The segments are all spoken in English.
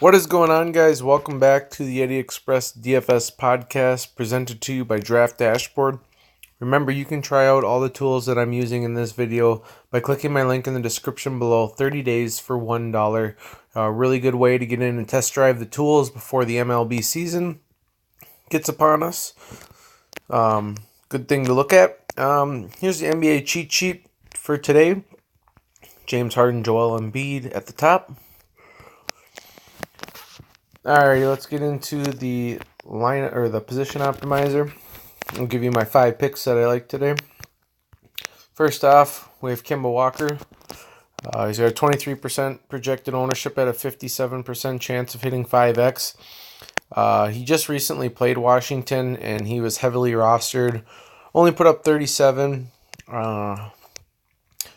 What is going on, guys? Welcome back to the Yeti Express DFS podcast presented to you by Draft Dashboard. Remember, you can try out all the tools that I'm using in this video by clicking my link in the description below. 30 days for $1. A really good way to get in and test drive the tools before the MLB season gets upon us. Good thing to look at. Here's the NBA cheat sheet for today. James Harden, Joel Embiid at the top. Alrighty, let's get into the line or the position optimizer. I'll give you my 5 picks that I like today. First off, we have Kemba Walker. He's got a 23% projected ownership at a 57% chance of hitting 5x. He just recently played Washington, and he was heavily rostered. Only put up 37.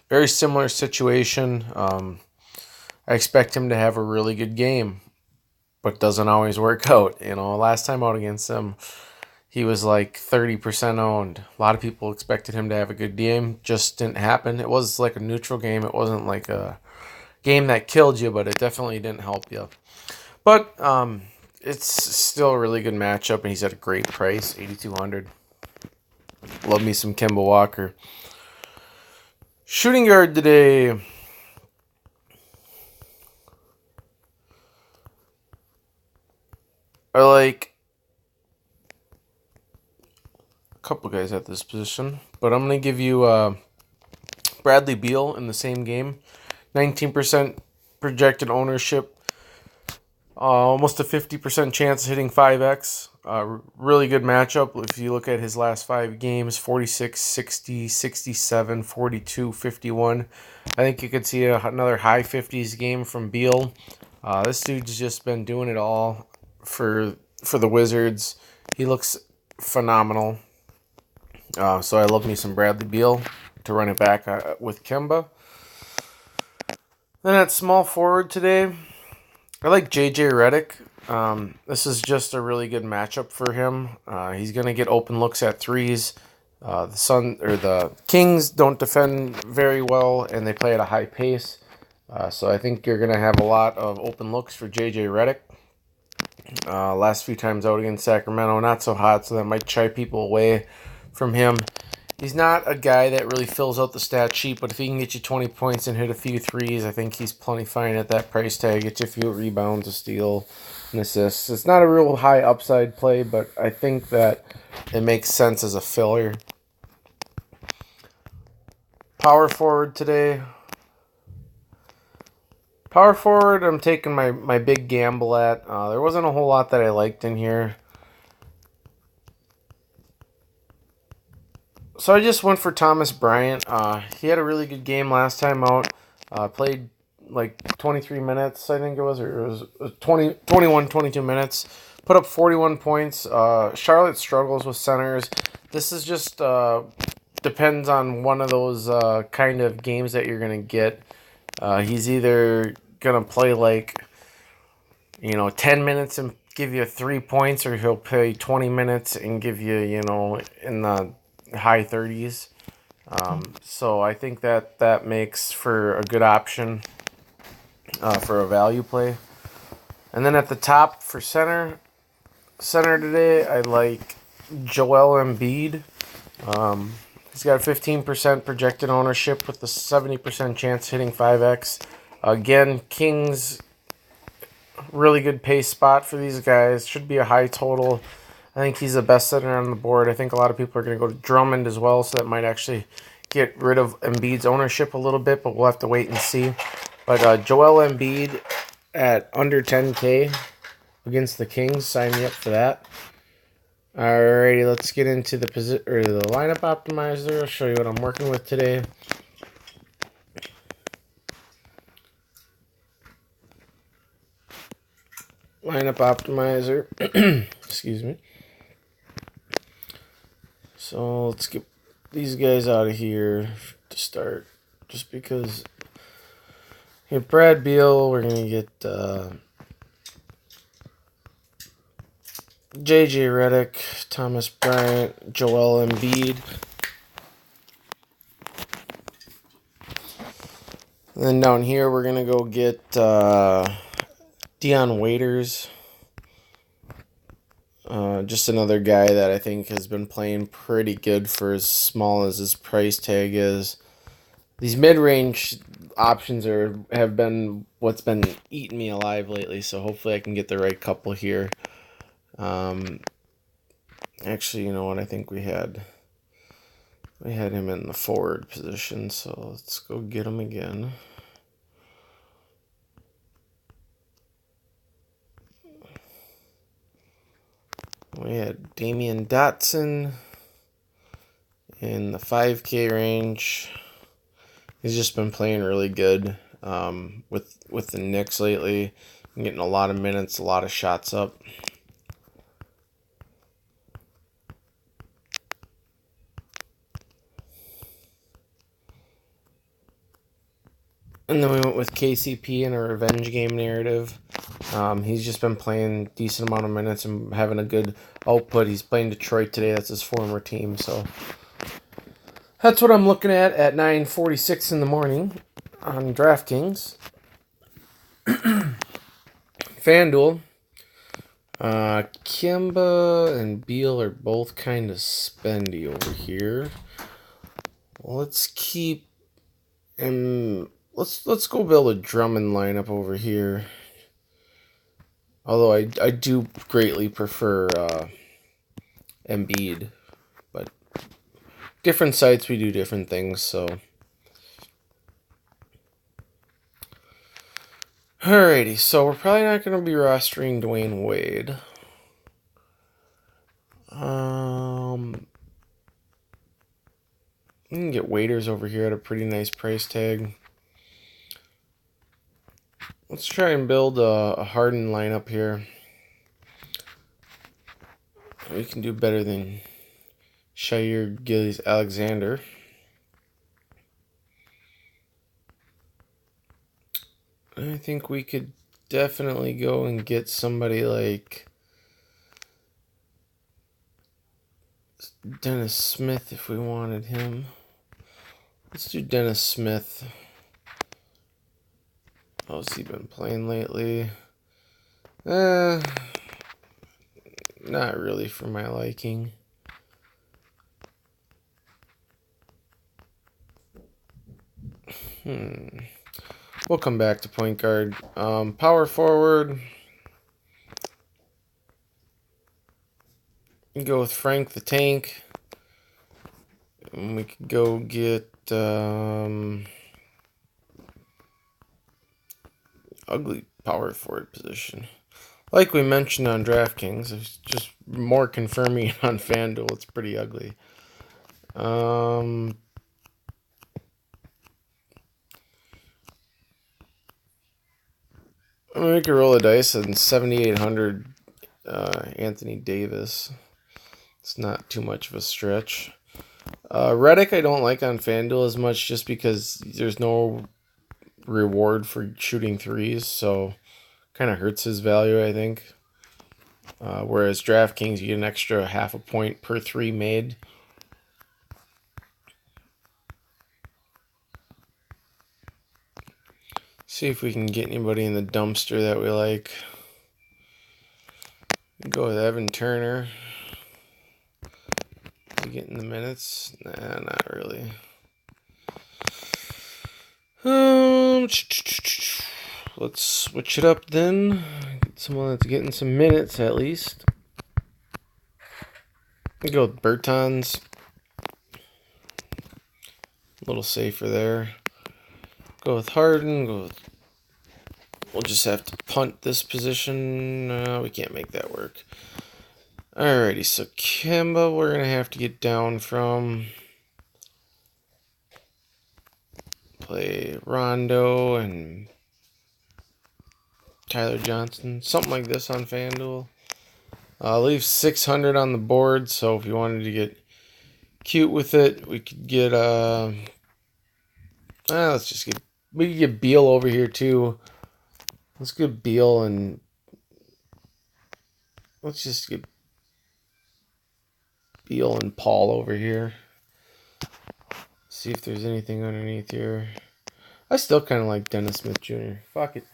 Very similar situation. I expect him to have a really good game, but doesn't always work out. Last time out against him, he was like 30% owned. A lot of people expected him to have a good game. Just didn't happen. It was like a neutral game. It wasn't like a game that killed you, but it definitely didn't help you. But it's still a really good matchup, and he's at a great price, $8,200. Love me some Kemba Walker. Shooting guard today. I like a couple guys at this position, but I'm going to give you Bradley Beal in the same game. 19% projected ownership. Almost a 50% chance of hitting 5x. Really good matchup. If you look at his last 5 games, 46, 60, 67, 42, 51. I think you could see another high 50s game from Beal. This dude's just been doing it all for the Wizards. He looks phenomenal. So I love me some Bradley Beal to run it back with Kemba. Then at small forward today, I like JJ Redick. This is just a really good matchup for him. He's going to get open looks at threes. The Kings don't defend very well, and they play at a high pace. So I think you're going to have a lot of open looks for JJ Redick. Last few times out against Sacramento, not so hot, so that might shy people away from him. He's not a guy that really fills out the stat sheet, but if he can get you 20 points and hit a few threes, I think he's plenty fine at that price tag. Get you a few rebounds, a steal, and assists. It's not a real high upside play, but I think that it makes sense as a filler. Power forward today. Power forward, I'm taking my big gamble at. There wasn't a whole lot that I liked in here. So I just went for Thomas Bryant. He had a really good game last time out. Played like 23 minutes, I think it was, or it was 21, 22 minutes. Put up 41 points. Charlotte struggles with centers. This is just depends on one of those kind of games that you're going to get. He's either going to play 10 minutes and give you 3 points, or he'll play 20 minutes and give you, in the high 30s. So I think that makes for a good option for a value play. And then at the top for center today, I like Joel Embiid. He's got a 15% projected ownership with a 70% chance hitting 5x. Again, Kings, really good pace spot for these guys. Should be a high total. I think he's the best center on the board. I think a lot of people are going to go to Drummond as well, so that might actually get rid of Embiid's ownership a little bit, but we'll have to wait and see. But Joel Embiid at under 10K against the Kings. Sign me up for that. Alrighty, let's get into the lineup optimizer. I'll show you what I'm working with today. Lineup optimizer. Excuse me. So let's get these guys out of here to start. Just because Brad Beal, we're going to get JJ Redick, Thomas Bryant, Joel Embiid. And then down here, we're going to go get Dion Waiters. Just another guy that I think has been playing pretty good for as small as his price tag is. These mid-range options have been what's been eating me alive lately, so hopefully I can get the right couple here. Actually, you know what? I think we had him in the forward position, so let's go get him again. We had Damian Dotson in the 5K range. He's just been playing really good with the Knicks lately. Getting a lot of minutes, a lot of shots up. And then we went with KCP in a revenge game narrative. He's just been playing a decent amount of minutes and having a good output. He's playing Detroit today. That's his former team. So that's what I'm looking at 9:46 in the morning on DraftKings. FanDuel. Kemba and Beal are both kind of spendy over here. Let's keep and let's go build a Drummond lineup over here. Although I do greatly prefer Embiid, but different sites we do different things. So, alrighty. So we're probably not going to be rostering Dwayne Wade. We can get Waiters over here at a pretty nice price tag. Let's try and build a Harden lineup here. We can do better than Shai Gilgeous-Alexander. I think we could definitely go and get somebody like Dennis Smith if we wanted him. Let's do Dennis Smith. How's he been playing lately? Not really for my liking. We'll come back to point guard. Power forward. You go with Frank the Tank. And we could go get ugly power forward position. Like we mentioned on DraftKings, it's just more confirming on FanDuel. It's pretty ugly. We could roll a dice on 7,800 Anthony Davis. It's not too much of a stretch. Redick I don't like on FanDuel as much just because there's no reward for shooting threes, so kind of hurts his value, I think. Whereas DraftKings, you get an extra half a point per three made. See if we can get anybody in the dumpster that we like. Go with Evan Turner. Is he getting the minutes? Nah, not really. Let's switch it up then. Get someone that's getting some minutes at least. Go with Bertans. A little safer there. Go with Harden. We'll just have to punt this position. We can't make that work. Alrighty, so Kemba we're going to have to get down from. Play Rondo and Tyler Johnson. Something like this on FanDuel. Leave 600 on the board, so if you wanted to get cute with it, we could get we could get Beal over here too. Let's get Beal and let's just get Beal and Paul over here. See if there's anything underneath here. I still kind of like Dennis Smith Jr. Fuck it.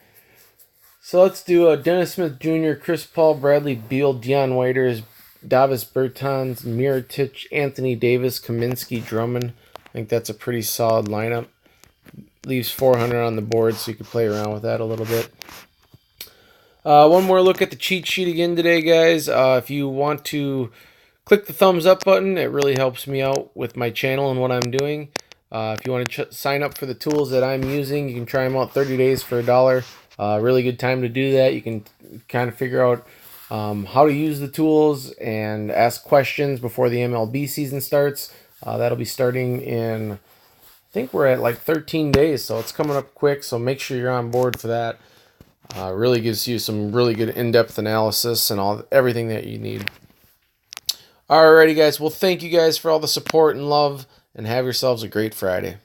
So let's do Dennis Smith Jr., Chris Paul, Bradley Beal, Deion Waiters, Davis Bertans, Mirotic, Anthony Davis, Kaminsky, Drummond. I think that's a pretty solid lineup. Leaves 400 on the board, so you can play around with that a little bit. One more look at the cheat sheet again today, guys. If you want to click the thumbs up button, it really helps me out with my channel and what I'm doing. If you want to sign up for the tools that I'm using, you can try them out 30 days for $1. Really good time to do that. You can kind of figure out how to use the tools and ask questions before the MLB season starts. That'll be starting in, I think we're at like 13 days, so it's coming up quick, so make sure you're on board for that. Really gives you some really good in-depth analysis and everything that you need. Alrighty, guys. Well, thank you guys for all the support and love, and have yourselves a great Friday.